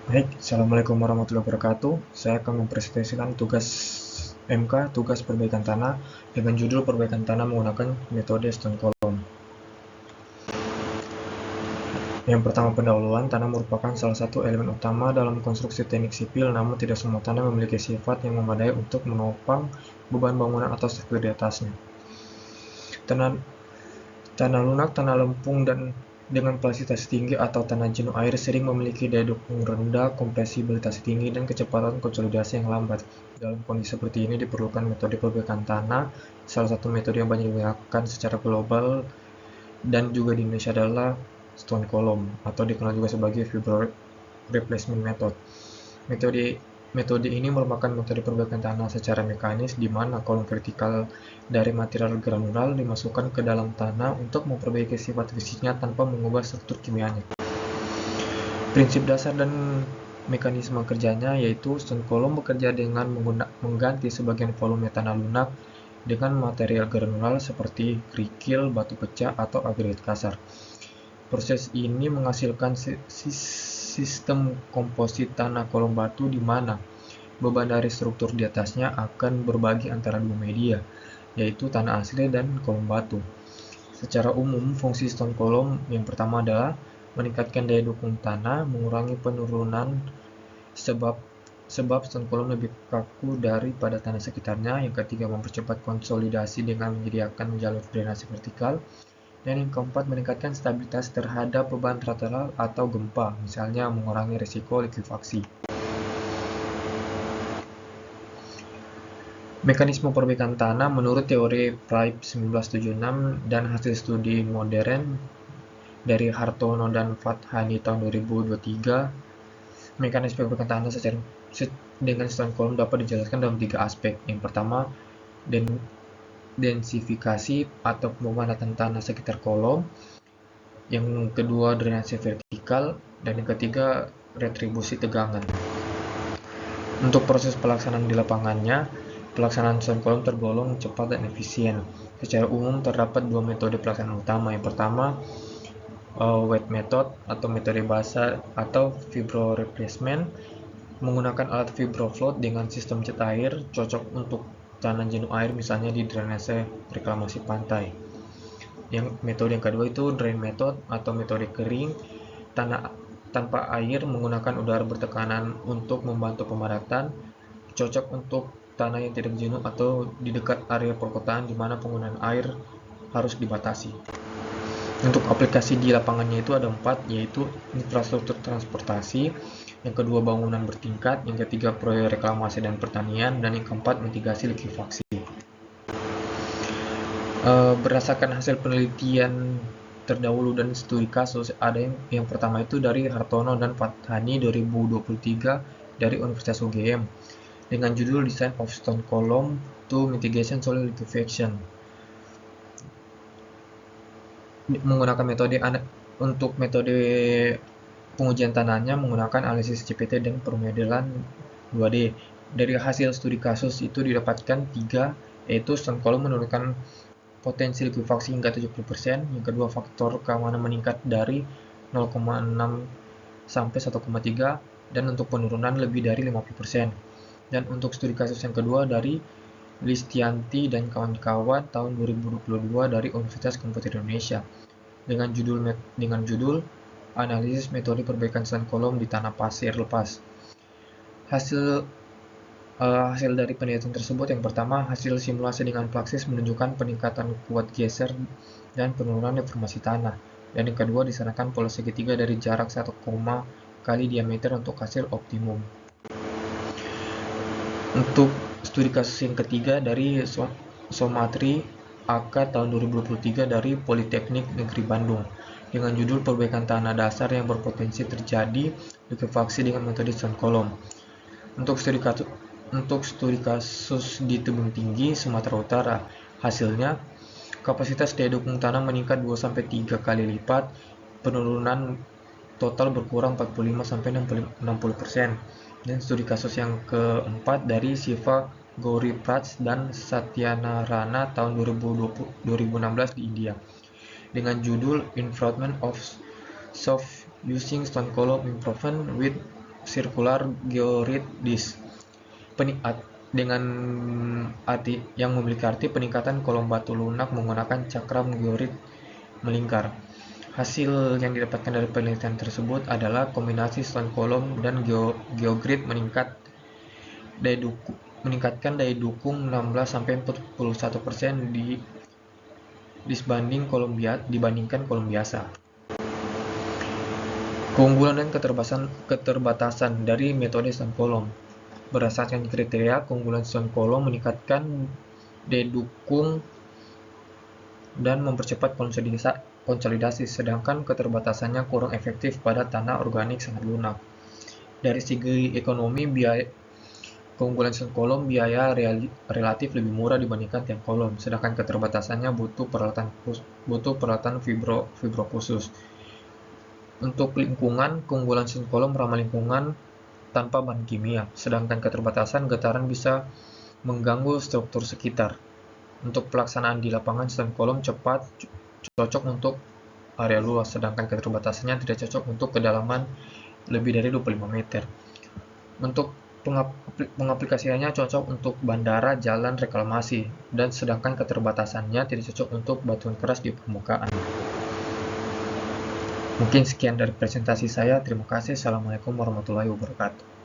Baik, Assalamualaikum warahmatullahi wabarakatuh. Saya akan mempresentasikan tugas MK, tugas perbaikan tanah, dengan judul perbaikan tanah menggunakan metode stone column. Yang pertama, pendahuluan. Tanah merupakan salah satu elemen utama dalam konstruksi teknik sipil, namun tidak semua tanah memiliki sifat yang memadai untuk menopang beban bangunan atau struktur di atasnya. Tanah lunak, tanah lempung, dan dengan plasitas tinggi atau tanah jenuh air sering memiliki daya dukung rendah, kompresibilitas tinggi, dan kecepatan konsolidasi yang lambat. Dalam kondisi seperti ini diperlukan metode perbaikan tanah. Salah satu metode yang banyak digunakan secara global dan juga di Indonesia adalah stone column atau dikenal juga sebagai fibro replacement method. Metode ini merupakan metode perbaikan tanah secara mekanis di mana kolom vertikal dari material granular dimasukkan ke dalam tanah untuk memperbaiki sifat fisiknya tanpa mengubah struktur kimianya. Prinsip dasar dan mekanisme kerjanya yaitu stone column bekerja dengan mengganti sebagian volume tanah lunak dengan material granular seperti kerikil, batu pecah, atau agregat kasar. Proses ini menghasilkan sistem komposit tanah kolom batu di mana beban dari struktur di atasnya akan berbagi antara dua media, yaitu tanah asli dan kolom batu. Secara umum, fungsi stone column yang pertama adalah meningkatkan daya dukung tanah, mengurangi penurunan sebab stone column lebih kaku daripada tanah sekitarnya. Yang ketiga, mempercepat konsolidasi dengan menyediakan jalur drainase vertikal. Dan yang keempat, meningkatkan stabilitas terhadap beban lateral atau gempa, misalnya mengurangi risiko likuifaksi. Mekanisme perbaikan tanah menurut teori Price 1976 dan hasil studi modern dari Hartono dan Fathani tahun 2023, mekanisme perbaikan tanah dengan stone column dapat dijelaskan dalam 3 aspek. Yang pertama, densifikasi atau pemanatan tanah sekitar kolom. Yang kedua, drainase vertikal. Dan yang ketiga, retribusi tegangan. Untuk proses pelaksanaan di lapangannya, pelaksanaan stone column tergolong cepat dan efisien. Secara umum terdapat dua metode pelaksanaan utama. Yang pertama, wet method atau metode basah atau fibro replacement menggunakan alat fibro float dengan sistem cat air, cocok untuk tanah jenuh air misalnya di drainase reklamasi pantai. Metode yang kedua itu drain method atau metode kering, tanah tanpa air menggunakan udara bertekanan untuk membantu pemadatan, cocok untuk tanah yang tidak jenuh atau di dekat area perkotaan di mana penggunaan air harus dibatasi. Untuk aplikasi di lapangannya itu ada 4, yaitu infrastruktur transportasi, yang kedua bangunan bertingkat, yang ketiga proyek reklamasi dan pertanian, dan yang keempat mitigasi likuifaksi. Berdasarkan hasil penelitian terdahulu dan studi kasus, ada yang pertama itu dari Hartono dan Fathani 2023 dari Universitas UGM dengan judul Design of Stone Column to Mitigation Soil Liquefaction. Menggunakan untuk metode pengujian tanahnya menggunakan analisis CPT dan permodelan 2D. Dari hasil studi kasus itu didapatkan 3, yaitu stone column menurunkan potensi likuifaksi hingga 70%, yang kedua faktor keamanan meningkat dari 0,6 sampai 1,3, dan untuk penurunan lebih dari 50%. Dan untuk studi kasus yang kedua dari Listianti dan kawan-kawan tahun 2022 dari Universitas Komputer Indonesia dengan judul Analisis Metode Perbaikan Stone Column di Tanah Pasir Lepas. Hasil dari penelitian tersebut, yang pertama, hasil simulasi dengan Plaxis menunjukkan peningkatan kuat geser dan penurunan deformasi tanah. Dan yang kedua, disarankan pola segitiga dari jarak 1, kali diameter untuk hasil optimum. Untuk studi kasus yang ketiga dari Somatri AK tahun 2023 dari Politeknik Negeri Bandung dengan judul Perbaikan Tanah Dasar yang berpotensi terjadi likuifaksi dengan metode stone column. Untuk studi kasus di Tebing Tinggi, Sumatera Utara, hasilnya kapasitas daya dukung tanah meningkat 2-3 kali lipat, penurunan total berkurang 45-60%. Dan studi kasus yang keempat dari Siva Gauri Prats dan Satyana Rana tahun 2016 di India dengan judul Improvement of Soft Using Stone Column Improvement with Circular Georid Disk dengan arti yang memiliki arti peningkatan kolom batu lunak menggunakan cakram georid melingkar. Hasil yang didapatkan dari penelitian tersebut adalah kombinasi stone column dan geogrid meningkatkan daya dukung 16-41% dibandingkan kolom biasa. Keunggulan dan keterbatasan dari metode stone column. Berdasarkan kriteria, keunggulan stone column meningkatkan daya dukung dan mempercepat konsolidasi, sedangkan keterbatasannya kurang efektif pada tanah organik sangat lunak. Dari segi ekonomi, keunggulan stone column biaya relatif lebih murah dibandingkan tiang kolom, sedangkan keterbatasannya butuh peralatan fibro khusus. Untuk lingkungan, keunggulan stone column ramah lingkungan tanpa bahan kimia, sedangkan keterbatasan getaran bisa mengganggu struktur sekitar. Untuk pelaksanaan di lapangan, stone column cepat cocok untuk area luas, sedangkan keterbatasannya tidak cocok untuk kedalaman lebih dari 25 meter. Untuk pengaplikasiannya cocok untuk bandara, jalan, reklamasi, dan sedangkan keterbatasannya tidak cocok untuk batuan keras di permukaan. Mungkin sekian dari presentasi saya. Terima kasih. Assalamualaikum warahmatullahi wabarakatuh.